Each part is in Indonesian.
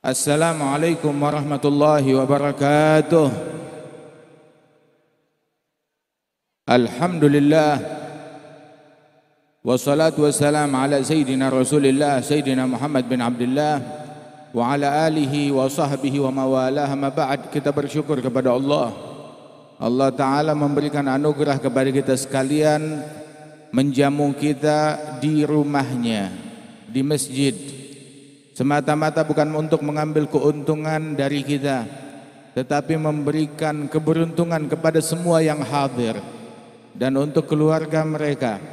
Assalamualaikum warahmatullahi wabarakatuh. Alhamdulillah wassalatu wassalam ala sayyidina Rasulillah Sayyidina Muhammad bin Abdullah wa ala alihi wa sahbihi wa mawalah. Ma ba'd, kita bersyukur kepada Allah. Allah Ta'ala memberikan anugerah kepada kita sekalian, menjamu kita di rumahnya, di masjid, semata-mata bukan untuk mengambil keuntungan dari kita, tetapi memberikan keberuntungan kepada semua yang hadir dan untuk keluarga mereka.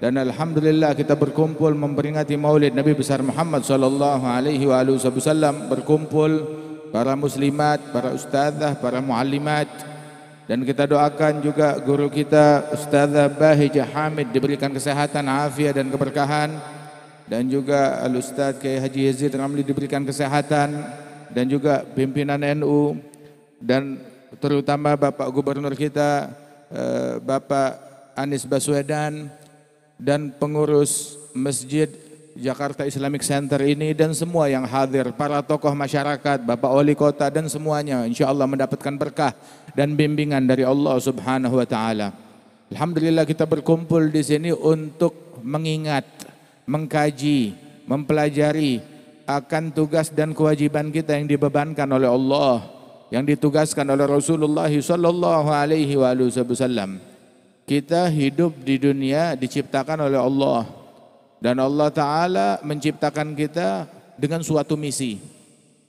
Dan alhamdulillah kita berkumpul memperingati Maulid Nabi besar Muhammad sallallahu alaihi wasallam, berkumpul para muslimat, para ustazah, para muallimat, dan kita doakan juga guru kita Ustazah Bahijah Hamid diberikan kesehatan, afiat dan keberkahan, dan juga Al-Ustaz Kiai Haji Yazid Ramli diberikan kesehatan, dan juga pimpinan NU, dan terutama Bapak Gubernur kita Bapak Anies Baswedan, dan pengurus Masjid Jakarta Islamic Center ini, dan semua yang hadir, para tokoh masyarakat, Bapak Wali Kota, dan semuanya insyaallah mendapatkan berkah dan bimbingan dari Allah Subhanahu wa taala. Alhamdulillah kita berkumpul di sini untuk mengingat, mengkaji, mempelajari akan tugas dan kewajiban kita yang dibebankan oleh Allah, yang ditugaskan oleh Rasulullah sallallahu alaihi wasallam. Kita hidup di dunia diciptakan oleh Allah, dan Allah Ta'ala menciptakan kita dengan suatu misi,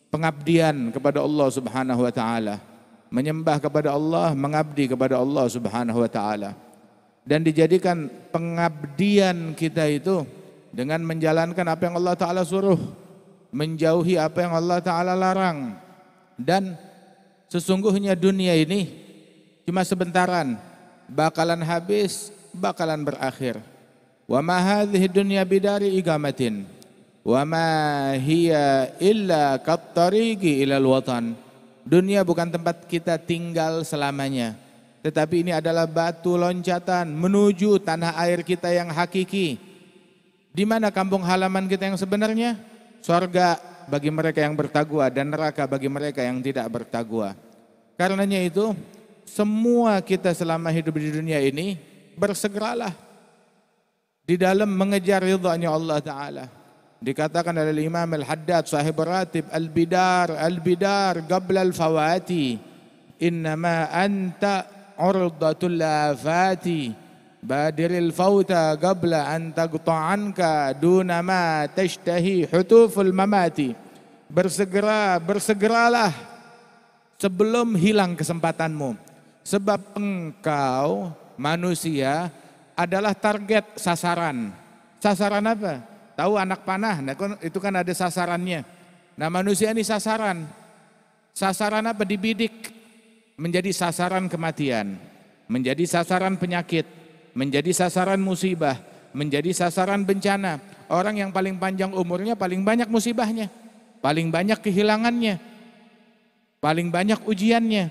pengabdian kepada Allah Subhanahu wa Ta'ala, menyembah kepada Allah, mengabdi kepada Allah Subhanahu wa Ta'ala, dan dijadikan pengabdian kita itu dengan menjalankan apa yang Allah Ta'ala suruh, menjauhi apa yang Allah Ta'ala larang. Dan sesungguhnya dunia ini cuma sebentaran, bakalan habis, bakalan berakhir. Wa ma hadhihi dunya bidari igamatin wa ma hiya illa qattariqi ilal watan. Dunia bukan tempat kita tinggal selamanya, tetapi ini adalah batu loncatan menuju tanah air kita yang hakiki. Di mana kampung halaman kita yang sebenarnya? Surga bagi mereka yang bertakwa dan neraka bagi mereka yang tidak bertakwa. Karenanya itu semua kita selama hidup di dunia ini bersegeralah di dalam mengejar ridhanya Allah Ta'ala. Dikatakan oleh Imam Al-Haddad sahib ratib, al-bidar qabla al-fawati innama anta urdatul afati badiril fauta qabla an taqta'anka duna ma tashtahi hutuful mamati. Bersegeralah sebelum hilang kesempatanmu, sebab engkau manusia adalah target sasaran. Sasaran apa? Tahu anak panah, nah itu kan ada sasarannya. Nah manusia ini sasaran. Sasaran apa? Dibidik menjadi sasaran kematian, menjadi sasaran penyakit, menjadi sasaran musibah, menjadi sasaran bencana. Orang yang paling panjang umurnya paling banyak musibahnya, paling banyak kehilangannya, paling banyak ujiannya.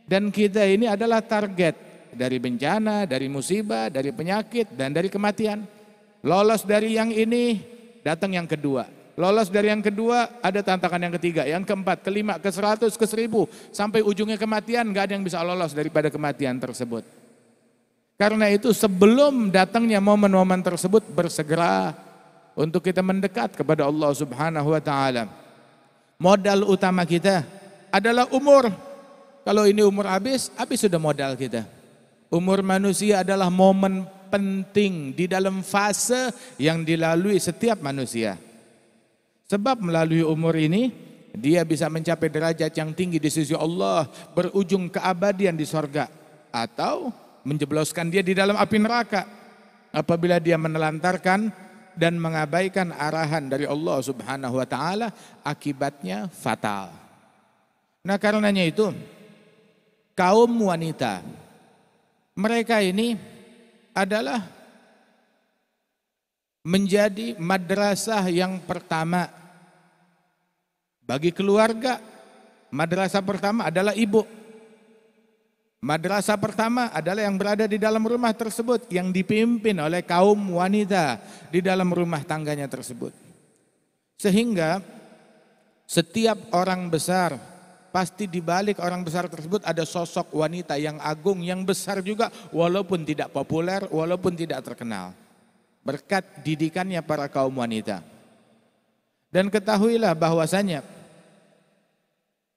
Dan kita ini adalah target dari bencana, dari musibah, dari penyakit, dan dari kematian. Lolos dari yang ini, datang yang kedua. Lolos dari yang kedua, ada tantangan yang ketiga, yang keempat, kelima, ke 100, ke 1000, sampai ujungnya kematian. Gak ada yang bisa lolos daripada kematian tersebut. Karena itu sebelum datangnya momen-momen tersebut, bersegera untuk kita mendekat kepada Allah Subhanahu wa Ta'ala. Modal utama kita adalah umur. Kalau ini umur habis sudah modal kita. Umur manusia adalah momen penting di dalam fase yang dilalui setiap manusia. Sebab melalui umur ini dia bisa mencapai derajat yang tinggi di sisi Allah, berujung keabadian di sorga, atau menjebloskan dia di dalam api neraka apabila dia menelantarkan dan mengabaikan arahan dari Allah Subhanahu wa Ta'ala, akibatnya fatal. Nah karenanya itu kaum wanita, mereka ini adalah menjadi madrasah yang pertama bagi keluarga. Madrasah pertama adalah ibu. Madrasah pertama adalah yang berada di dalam rumah tersebut, yang dipimpin oleh kaum wanita di dalam rumah tangganya tersebut. Sehingga Setiap orang besar, pasti di balik orang besar tersebut ada sosok wanita yang agung, yang besar juga, walaupun tidak populer, walaupun tidak terkenal. Berkat didikannya para kaum wanita. Dan ketahuilah bahwasanya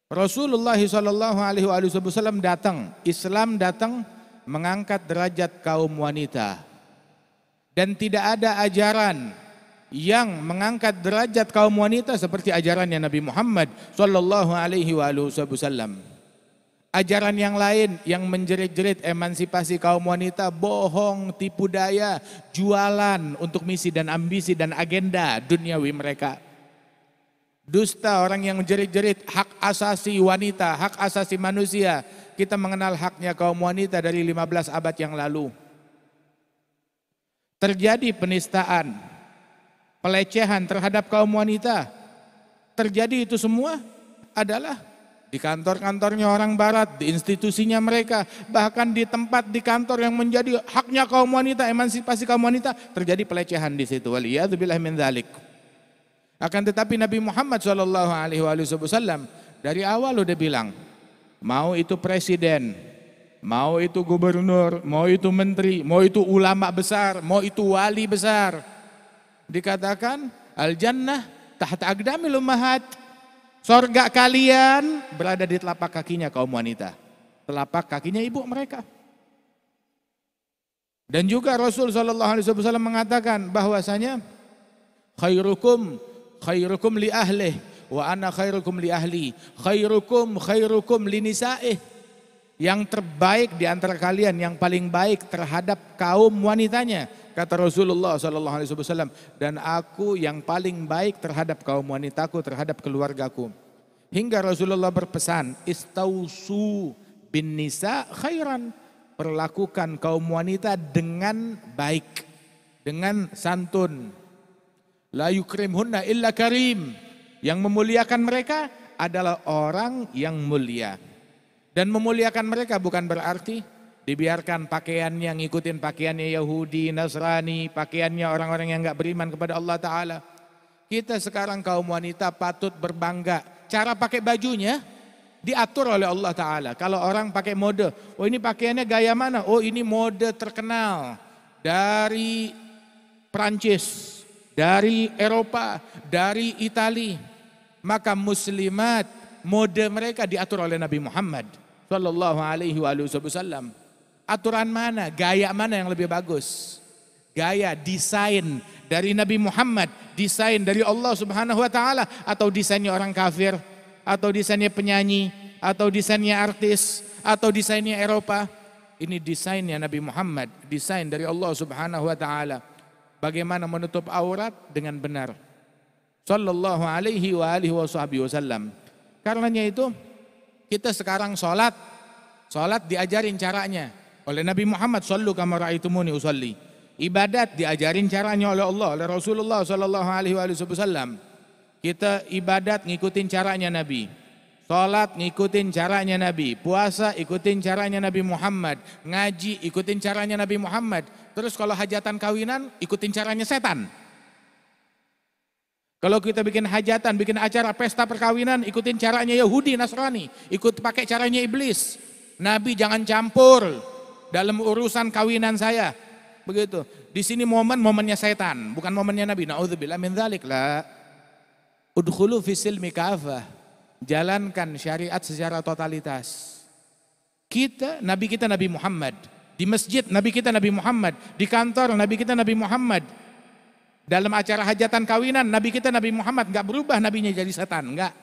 Rasulullah SAW datang, Islam datang mengangkat derajat kaum wanita. Dan tidak ada ajaran yang mengangkat derajat kaum wanita seperti ajarannya Nabi Muhammad SAW. Ajaran yang lain yang menjerit-jerit emansipasi kaum wanita, bohong, tipu daya, jualan untuk misi dan ambisi dan agenda duniawi mereka. Dusta orang yang menjerit-jerit hak asasi wanita, hak asasi manusia. Kita mengenal haknya kaum wanita dari 15 abad yang lalu. Terjadi penistaan, pelecehan terhadap kaum wanita. Terjadi itu semua adalah di kantor-kantornya orang barat, di institusinya mereka, bahkan di tempat di kantor yang menjadi haknya kaum wanita, emansipasi kaum wanita, terjadi pelecehan di situ. Waliyadzubillah min dzalik. Akan tetapi Nabi Muhammad SAW dari awal udah bilang, mau itu presiden, mau itu gubernur, mau itu menteri, mau itu ulama besar, mau itu wali besar, dikatakan al-jannah tahta aqdamil ummahat. Sorga kalian berada di telapak kakinya kaum wanita, telapak kakinya ibu mereka. Dan juga Rasul SAW mengatakan bahwasanya khairukum li ahlih wa ana khairukum li ahli, khairukum li nisa'ih. Yang terbaik di antara kalian, yang paling baik terhadap kaum wanitanya, kata Rasulullah SAW. Dan aku yang paling baik terhadap kaum wanitaku, terhadap keluargaku. Hingga Rasulullah berpesan, istausu bin nisa khairan. Perlakukan kaum wanita dengan baik, dengan santun. La yukrimhunna illa karim. Yang memuliakan mereka adalah orang yang mulia. Dan memuliakan mereka bukan berarti dibiarkan pakaiannya ngikutin pakaiannya Yahudi, Nasrani, pakaiannya orang-orang yang enggak beriman kepada Allah Ta'ala. Kita sekarang kaum wanita patut berbangga. Cara pakai bajunya diatur oleh Allah Ta'ala. Kalau orang pakai mode, oh ini pakaiannya gaya mana? Oh ini mode terkenal dari Prancis, dari Eropa, dari Itali. Maka muslimat, mode mereka diatur oleh Nabi Muhammad Sallallahu Alaihi Wasallam. Aturan mana, gaya mana yang lebih bagus? Gaya, desain dari Nabi Muhammad, desain dari Allah Subhanahu Wa Taala, atau desainnya orang kafir, atau desainnya penyanyi, atau desainnya artis, atau desainnya Eropa? Ini desainnya Nabi Muhammad, desain dari Allah Subhanahu Wa Taala. Bagaimana menutup aurat dengan benar? Sallallahu Alaihi Wasallam. Karenanya itu kita sekarang sholat diajarin caranya oleh Nabi Muhammad, sallu kama ra'aitumuni usalli. Ibadat diajarin caranya oleh Allah, oleh Rasulullah sallallahu alaihi wasallam. Kita ibadat ngikutin caranya Nabi. Salat ngikutin caranya Nabi, puasa ikutin caranya Nabi Muhammad, ngaji ikutin caranya Nabi Muhammad. Terus kalau hajatan kawinan ikutin caranya setan. Kalau kita bikin hajatan, bikin acara pesta perkawinan, ikutin caranya Yahudi, Nasrani, ikut pakai caranya iblis. Nabi jangan campur dalam urusan kawinan saya. Begitu. Di sini momennya setan, bukan momennya Nabi. Nauzubillah min dzalik. La udkhulu fi silmi kafah. Jalankan syariat secara totalitas. Nabi kita Nabi Muhammad. Di masjid Nabi kita Nabi Muhammad. Di kantor Nabi kita Nabi Muhammad. Dalam acara hajatan kawinan Nabi kita Nabi Muhammad. Enggak berubah nabinya jadi setan, enggak.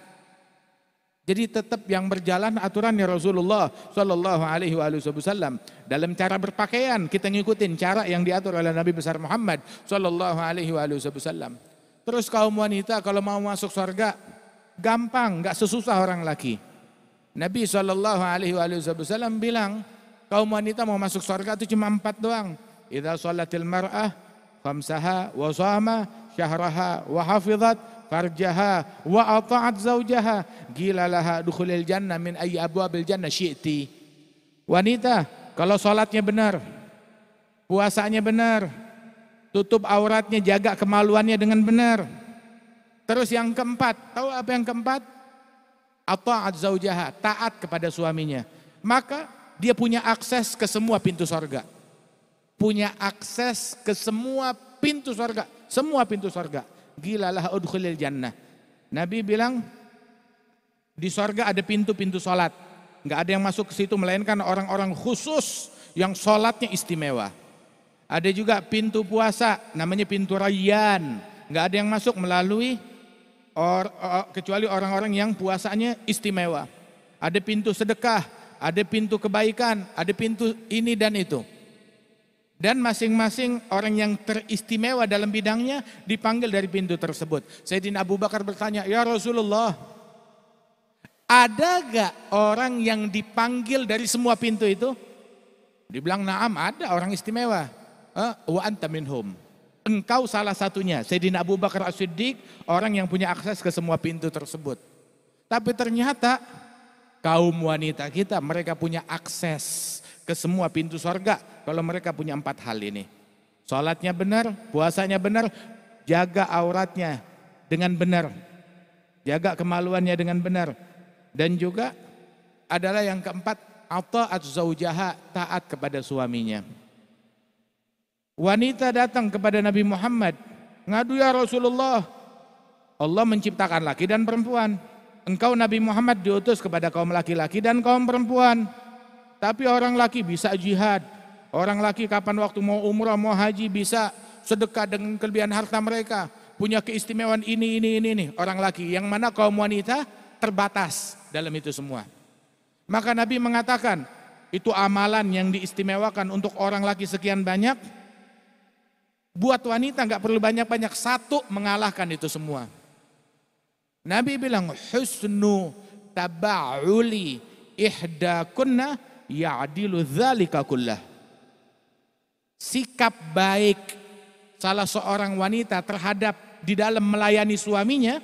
Jadi tetap yang berjalan aturannya Rasulullah Sallallahu Alaihi Wasallam. Dalam cara berpakaian kita ngikutin cara yang diatur oleh Nabi besar Muhammad Sallallahu Alaihi Wasallam. Terus kaum wanita kalau mau masuk surga gampang, enggak sesusah orang laki. Nabi Sallallahu Alaihi Wasallam bilang kaum wanita mau masuk surga itu cuma 4 doang. Idza sholatil mar'ah khamsaha wa shama syahraha wa hafizat farjaha wa ata'at zawjaha qila laha dukhulil jannah min ayyi abwabil jannah syi'ti. Wanita kalau salatnya benar, puasanya benar, tutup auratnya, jaga kemaluannya dengan benar, Terus yang keempat, tahu apa yang keempat? Ata'at zaujaha, taat kepada suaminya. Maka dia punya akses ke semua pintu sorga. Punya akses ke semua pintu sorga. Semua pintu sorga. Gilalah udkhulil jannah. Nabi bilang di sorga ada pintu-pintu sholat. Nggak ada yang masuk ke situ melainkan orang-orang khusus yang sholatnya istimewa. Ada juga pintu puasa, namanya pintu Rayyan. Nggak ada yang masuk melalui kecuali orang-orang yang puasanya istimewa. Ada pintu sedekah, ada pintu kebaikan, ada pintu ini dan itu. Dan masing-masing orang yang teristimewa dalam bidangnya dipanggil dari pintu tersebut. Sayyidina Abu Bakar bertanya, "Ya Rasulullah, ada gak orang yang dipanggil dari semua pintu itu?" Dibilang, "Na'am, ada orang istimewa." "Wa anta minhum." Engkau salah satunya. Sayyidina Abu Bakar As-Siddiq orang yang punya akses ke semua pintu tersebut. Tapi ternyata kaum wanita kita mereka punya akses ke semua pintu sorga kalau mereka punya 4 hal ini. Sholatnya benar, puasanya benar, jaga auratnya dengan benar, jaga kemaluannya dengan benar. Dan juga adalah yang keempat, ata'at zaujaha, taat kepada suaminya. Wanita datang kepada Nabi Muhammad, ngadu, "Ya Rasulullah, Allah menciptakan laki dan perempuan. Engkau Nabi Muhammad diutus kepada kaum laki-laki dan kaum perempuan. Tapi orang laki bisa jihad, orang laki kapan waktu mau umrah, mau haji bisa sedekah dengan kelebihan harta mereka. Punya keistimewaan ini. Orang laki, yang mana kaum wanita terbatas dalam itu semua." Maka Nabi mengatakan, itu amalan yang diistimewakan untuk orang laki sekian banyak. Buat wanita nggak perlu banyak-banyak, satu mengalahkan itu semua. Nabi bilang, "Husnu taba'uli ihdakunna ya'dilu dzalika kullah." Sikap baik salah seorang wanita terhadap di dalam melayani suaminya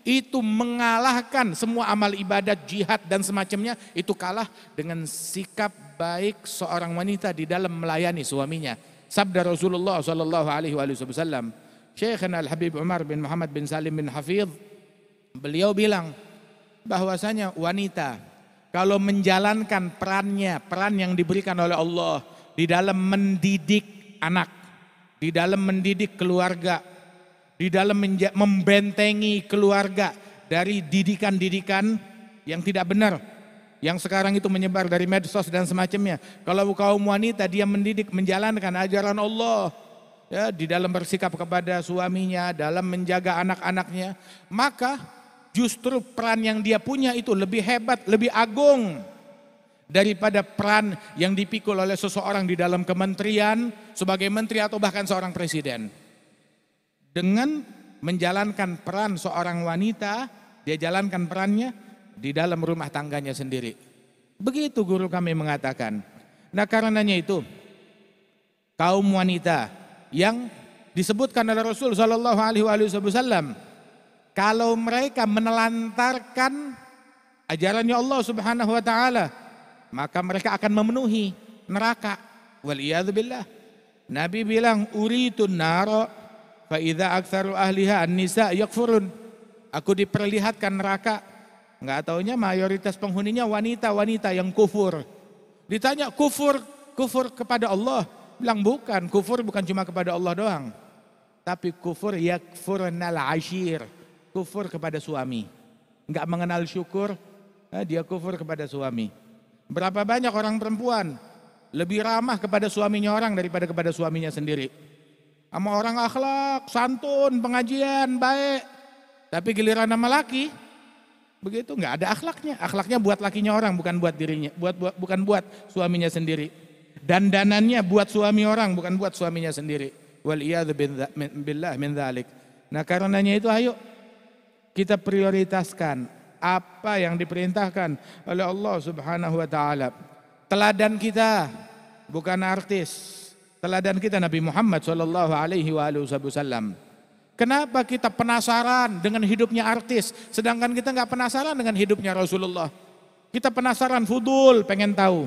itu mengalahkan semua amal ibadat, jihad dan semacamnya, itu kalah dengan sikap baik seorang wanita di dalam melayani suaminya. Sabda Rasulullah sallallahu alaihi wasallam, Syekhana Al-Habib Umar bin Muhammad bin Salim bin Hafidh, beliau bilang bahwasanya wanita kalau menjalankan peran yang diberikan oleh Allah di dalam mendidik anak, di dalam mendidik keluarga, di dalam membentengi keluarga dari didikan-didikan yang tidak benar, yang sekarang itu menyebar dari medsos dan semacamnya. Kalau kaum wanita dia mendidik, menjalankan ajaran Allah ya, di dalam bersikap kepada suaminya, dalam menjaga anak-anaknya, maka justru peran yang dia punya itu lebih hebat, lebih agung daripada peran yang dipikul oleh seseorang di dalam kementerian sebagai menteri atau bahkan seorang presiden. Dengan menjalankan peran seorang wanita, dia jalankan perannya di dalam rumah tangganya sendiri. Begitu guru kami mengatakan. Nah, karenanya itu kaum wanita yang disebutkan oleh Rasul sallallahu alaihi wasallam, kalau mereka menelantarkan ajarannya Allah Subhanahu wa taala, maka mereka akan memenuhi neraka. Wal iyad billah. Nabi bilang, "Uritun nara fa idza aktsaru ahliha an-nisa yakfurun." Aku diperlihatkan neraka, nggak taunya mayoritas penghuninya wanita-wanita yang kufur. Ditanya, kufur kepada Allah? Bilang bukan, kufur bukan cuma kepada Allah doang, tapi kufur yakfurnal ashir, kufur kepada suami. Nggak mengenal syukur, dia kufur kepada suami. Berapa banyak orang perempuan lebih ramah kepada suaminya orang daripada kepada suaminya sendiri. Sama orang akhlak, santun, pengajian, baik, tapi giliran sama laki begitu, nggak ada akhlaknya. Akhlaknya buat lakinya orang, bukan buat dirinya, bukan buat suaminya sendiri. Dandanannya buat suami orang, bukan buat suaminya sendiri. Wal iyad billah min dzalik. Nah, karenanya itu ayo kita prioritaskan apa yang diperintahkan oleh Allah Subhanahu wa taala. Teladan kita bukan artis. Teladan kita Nabi Muhammad sallallahu alaihi wasallam. Kenapa kita penasaran dengan hidupnya artis, sedangkan kita nggak penasaran dengan hidupnya Rasulullah? Kita penasaran, fudul, pengen tahu.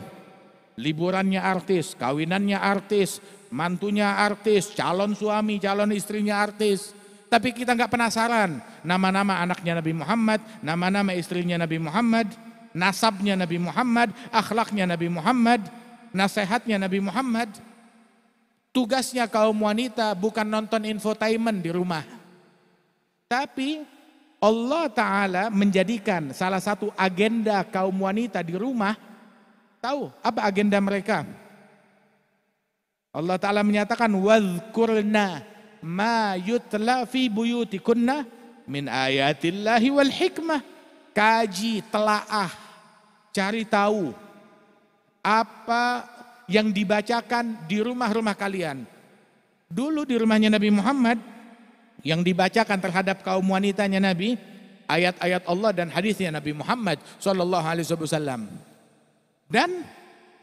Liburannya artis, kawinannya artis, mantunya artis, calon suami, calon istrinya artis. Tapi kita nggak penasaran nama-nama anaknya Nabi Muhammad, nama-nama istrinya Nabi Muhammad, nasabnya Nabi Muhammad, akhlaknya Nabi Muhammad, nasihatnya Nabi Muhammad. Tugasnya kaum wanita bukan nonton infotainment di rumah. Tapi Allah Ta'ala menjadikan salah satu agenda kaum wanita di rumah. Tahu apa agenda mereka? Allah Ta'ala menyatakan wadhkurna ma yutla fi buyutikunna min ayatillahi wal hikmah. Kaji, telaah, cari tahu apa yang dibacakan di rumah-rumah kalian. Dulu di rumahnya Nabi Muhammad yang dibacakan terhadap kaum wanitanya Nabi, ayat-ayat Allah dan hadisnya Nabi Muhammad SAW. Dan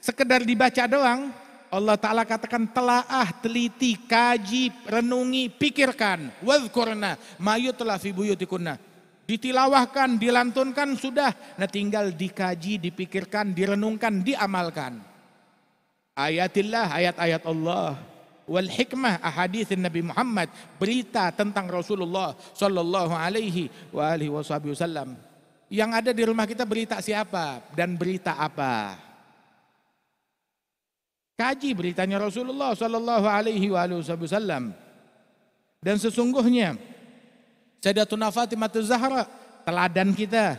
sekedar dibaca doang, Allah Ta'ala katakan telaah, teliti, kaji, renungi, pikirkan. Wadhkurna ma yutla fi buyutikunna. Ditilawahkan, dilantunkan, sudah. Nah tinggal dikaji, dipikirkan, direnungkan, diamalkan. Ayatillah, ayat-ayat Allah. Wal hikmah, ahaditsin Nabi Muhammad, berita tentang Rasulullah sallallahu alaihi wasallam. Yang ada di rumah kita berita siapa dan berita apa? Kaji beritanya Rasulullah sallallahu alaihi wasallam. Dan sesungguhnya Sayyidatuna Fatimah Zahra, teladan kita,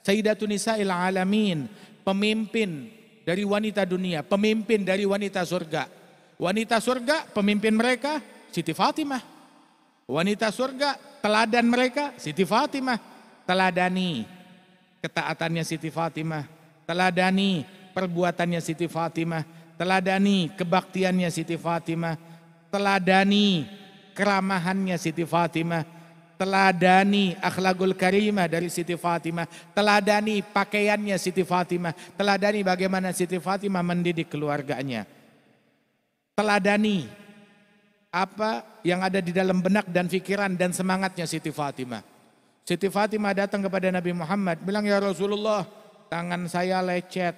Sayyidatun Nisa'il Alamin, pemimpin dari wanita dunia, pemimpin dari wanita surga. Wanita surga, pemimpin mereka Siti Fatimah. Wanita surga, teladan mereka Siti Fatimah. Teladani ketaatannya Siti Fatimah, teladani perbuatannya Siti Fatimah, teladani kebaktiannya Siti Fatimah, teladani keramahannya Siti Fatimah, teladani akhlakul karimah dari Siti Fatimah, teladani pakaiannya Siti Fatimah, teladani bagaimana Siti Fatimah mendidik keluarganya. Teladani apa yang ada di dalam benak dan pikiran dan semangatnya Siti Fatimah. Siti Fatimah datang kepada Nabi Muhammad, bilang, ya Rasulullah, tangan saya lecet,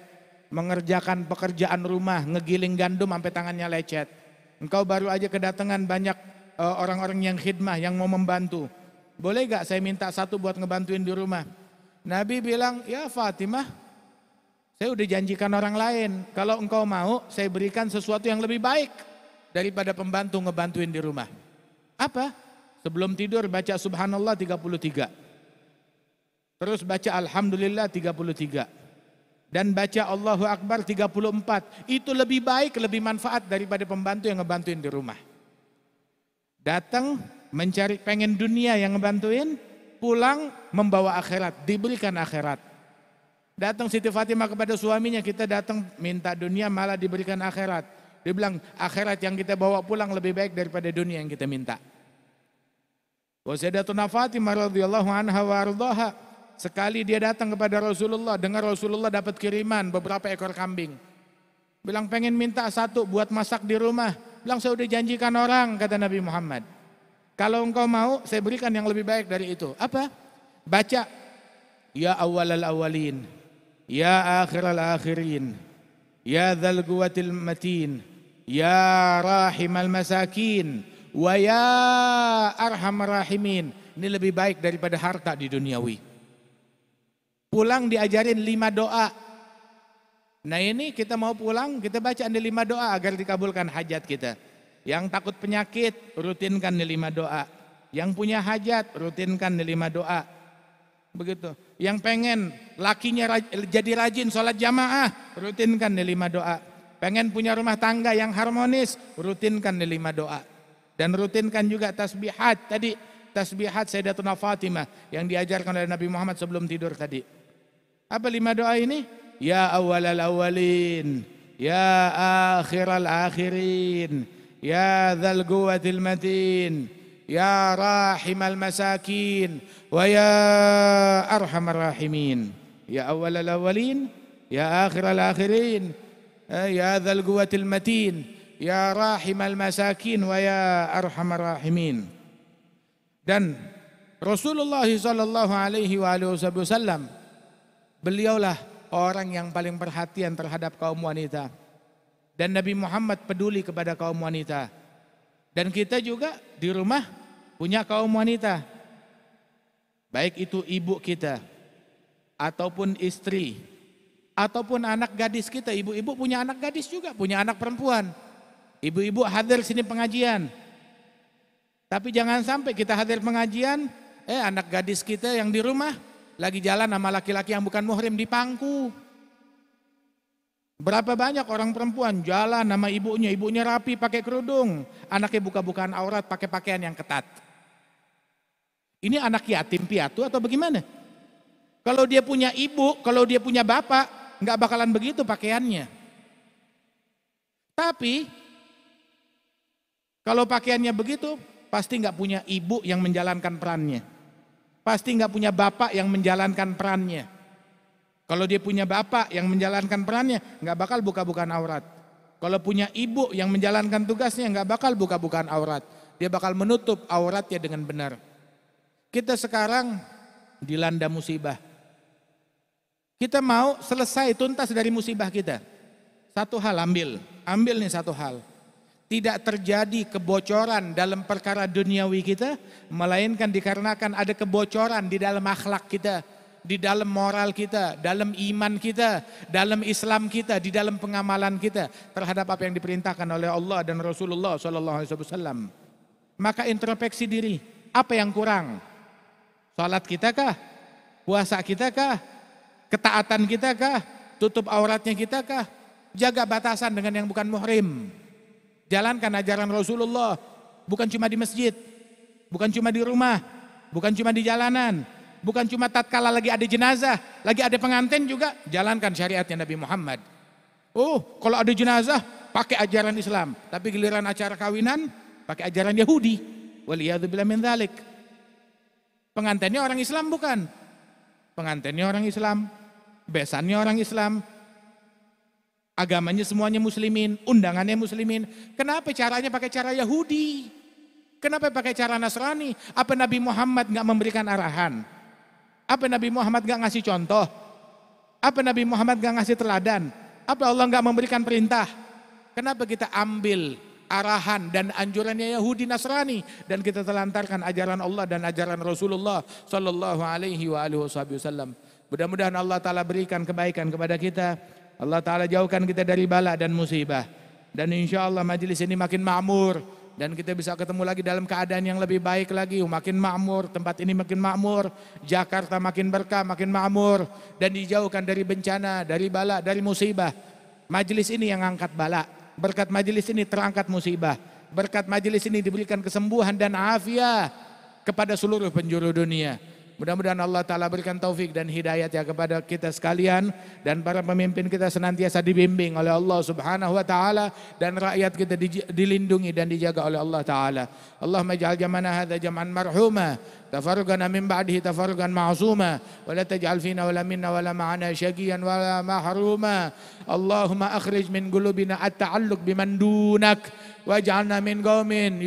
mengerjakan pekerjaan rumah, ngegiling gandum sampai tangannya lecet. Engkau baru aja kedatangan banyak orang-orang yang khidmah, yang mau membantu. Boleh gak saya minta satu buat ngebantuin di rumah? Nabi bilang, ya Fatimah, saya udah janjikan orang lain. Kalau engkau mau, saya berikan sesuatu yang lebih baik daripada pembantu ngebantuin di rumah. Apa? Sebelum tidur baca subhanallah 33. Terus baca alhamdulillah 33. Dan baca Allahu Akbar 34. Itu lebih baik, lebih manfaat daripada pembantu yang ngebantuin di rumah. Datang mencari pengen dunia yang ngebantuin, pulang membawa akhirat, diberikan akhirat. Datang Siti Fatimah kepada suaminya, kita datang minta dunia malah diberikan akhirat. Dia bilang akhirat yang kita bawa pulang lebih baik daripada dunia yang kita minta. Sayyidatuna Fatimah radhiyallahu anha wa ardhaha, sekali dia datang kepada Rasulullah, dengar Rasulullah dapat kiriman beberapa ekor kambing. Bilang pengen minta satu buat masak di rumah. Bilang saya udah janjikan orang, kata Nabi Muhammad. Kalau engkau mau, saya berikan yang lebih baik dari itu. Apa? Baca ya awwalal awwalin, ya akhiral akhirin, ya dzal quwwatil matin, ya rahimal masakin, wa ya arhamar rahimin. Ini lebih baik daripada harta di duniawi. Pulang diajarin 5 doa. Nah ini kita mau pulang, kita baca ini 5 doa agar dikabulkan hajat kita. Yang takut penyakit, rutinkan ini 5 doa. Yang punya hajat, rutinkan ini 5 doa. Begitu. Yang pengen lakinya jadi rajin sholat jamaah, rutinkan ini 5 doa. Pengen punya rumah tangga yang harmonis, rutinkan ini 5 doa. Dan rutinkan juga tasbihat tadi, tasbihat Sayyidatuna Fatimah yang diajarkan oleh Nabi Muhammad sebelum tidur tadi. Apa 5 doa ini? Ya awwalal awwalin, ya akhiral akhirin, ya dzal quwwatil matin, ya rahimal masakin, wa ya arhamar rahimin. Ya awwalal awwalin, ya akhiral akhirin, ya dzal quwwatil matin, ya rahimal masakin, wa ya arhamar rahimin. Dan Rasulullah sallallahu alaihi wasallam, beliaulah orang yang paling perhatian terhadap kaum wanita. Dan Nabi Muhammad peduli kepada kaum wanita. Dan kita juga di rumah punya kaum wanita, baik itu ibu kita, ataupun istri, ataupun anak gadis kita. Ibu-ibu punya anak gadis juga, punya anak perempuan. Ibu-ibu hadir sini pengajian. Tapi jangan sampai kita hadir pengajian, anak gadis kita yang di rumah lagi jalan sama laki-laki yang bukan muhrim di pangku. Berapa banyak orang perempuan jalan sama ibunya, ibunya rapi pakai kerudung, anaknya buka-bukaan aurat pakai pakaian yang ketat. Ini anak yatim piatu atau bagaimana? Kalau dia punya ibu, kalau dia punya bapak, nggak bakalan begitu pakaiannya. Tapi kalau pakaiannya begitu, pasti nggak punya ibu yang menjalankan perannya. Pasti nggak punya bapak yang menjalankan perannya. Kalau dia punya bapak yang menjalankan perannya, nggak bakal buka-bukaan aurat. Kalau punya ibu yang menjalankan tugasnya, nggak bakal buka-bukaan aurat. Dia bakal menutup auratnya dengan benar. Kita sekarang dilanda musibah. Kita mau selesai tuntas dari musibah kita. Satu hal ambil nih satu hal. Tidak terjadi kebocoran dalam perkara duniawi kita, melainkan dikarenakan ada kebocoran di dalam akhlak kita, di dalam moral kita, dalam iman kita, dalam Islam kita, di dalam pengamalan kita terhadap apa yang diperintahkan oleh Allah dan Rasulullah SAW. Maka introspeksi diri, apa yang kurang? Salat kita kah? Puasa kita kah? Ketaatan kita kah? Tutup auratnya kita kah? Jaga batasan dengan yang bukan muhrim. Jalankan ajaran Rasulullah, bukan cuma di masjid, bukan cuma di rumah, bukan cuma di jalanan, bukan cuma tatkala lagi ada jenazah, lagi ada pengantin juga, jalankan syariatnya Nabi Muhammad. Kalau ada jenazah, pakai ajaran Islam, tapi giliran acara kawinan, pakai ajaran Yahudi. Waliyadzubillah min dzalik. Pengantinnya orang Islam bukan? Pengantinnya orang Islam, besannya orang Islam, agamanya semuanya muslimin, undangannya muslimin. Kenapa caranya pakai cara Yahudi? Kenapa pakai cara Nasrani? Apa Nabi Muhammad nggak memberikan arahan? Apa Nabi Muhammad nggak ngasih contoh? Apa Nabi Muhammad nggak ngasih teladan? Apa Allah nggak memberikan perintah? Kenapa kita ambil arahan dan anjurannya Yahudi Nasrani dan kita telantarkan ajaran Allah dan ajaran Rasulullah Sallallahu Alaihi Wasallam? Mudah-mudahan Allah Ta'ala berikan kebaikan kepada kita. Allah Ta'ala jauhkan kita dari bala dan musibah. Dan insya Allah majelis ini makin makmur. Dan kita bisa ketemu lagi dalam keadaan yang lebih baik lagi. Makin makmur, tempat ini makin makmur. Jakarta makin berkah, makin makmur. Dan dijauhkan dari bencana, dari bala, dari musibah. Majelis ini yang angkat bala. Berkat majelis ini terangkat musibah. Berkat majelis ini diberikan kesembuhan dan afiat kepada seluruh penjuru dunia. Mudah-mudahan Allah Ta'ala berikan taufik dan hidayat ya kepada kita sekalian. Dan para pemimpin kita senantiasa dibimbing oleh Allah Subhanahu Wa Ta'ala. Dan rakyat kita dilindungi dan dijaga oleh Allah Ta'ala. Allahumma ij'al jam'ana hadha jam'an marhuma. Tafarruqana min ba'dihi tafarruqan ma'suma. Wa la taj'al fina wa la minna wa la ma'ana syaqiyan wa la mahruma. Allahumma akhrij min qulubina at-ta'alluq biman dunak. Waj'alna min qaumin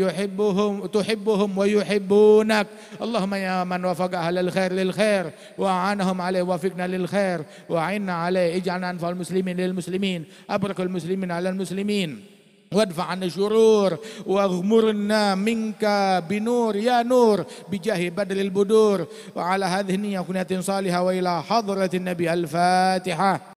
tuhibbuhum wa yuhibbunak. Allahumma ya man wafaqa ahlal khair lil khair wa anahum alaihi wafiqna lil khair wa a'inna alaihi ij'alna anfa'al muslimin lil muslimin abrakal muslimin alal muslimin وادفع عنا الشرور واغمرنا منك بنور يا نور بجاه بدر البدور وعلى هذه النية كنية صالحة وإلى حضرة النبي الفاتحة.